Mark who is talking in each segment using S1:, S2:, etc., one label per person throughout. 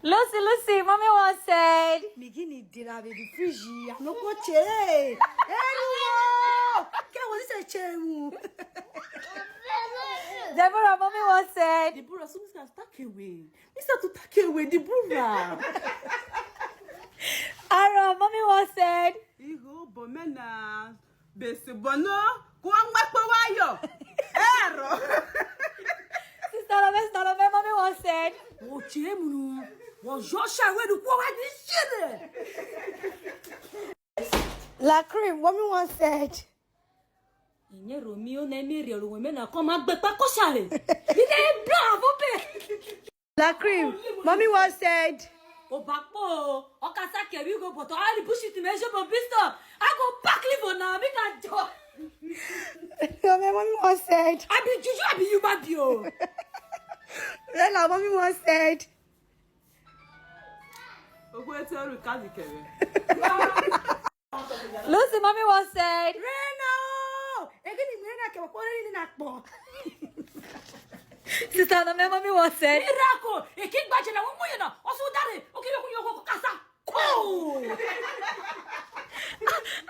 S1: Lucy, mommy once said.
S2: Begin dinner with the fridge. I'm not going to change. Hello. What is a change?
S1: Deborah, mommy once said.
S2: Deborah, soon as take away. Mr. to take away, Deborah.
S1: Aaron, mommy once said.
S2: Urhobo, mena. Bese bono. Go on, Mapawayo. Ero.
S1: Sister Love, mommy once said.
S2: Oh, Chemu. Was Joshua where to go at this shit? La cream, mommy once said.
S3: Nye Romeo na Miriam women are come back back koshare. Ide bravo pe.
S2: La cream, mommy once said.
S3: O bakpo o kasa ke we go but all the bullshit measure for business. I go back live on now make a job.
S2: Mommy once said.
S3: I be juju I be you bad yo.
S2: Rela, mommy once said.
S1: Lucy, mommy once said. Sister Love, mommy once said.
S3: Miracle. E king baje na wo mo na. O so dare. O kile ko yo ko kasa. Ko.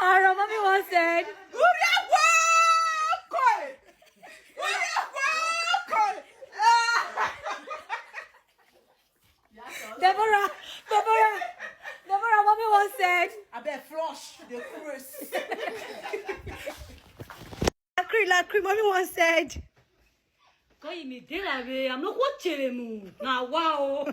S1: Aaron, mommy once said. Deborah, mommy once said.
S2: I bet flush the cruise. La cream, mommy once said.
S3: Ko imi de la be. I'm not watching mu. Na wow.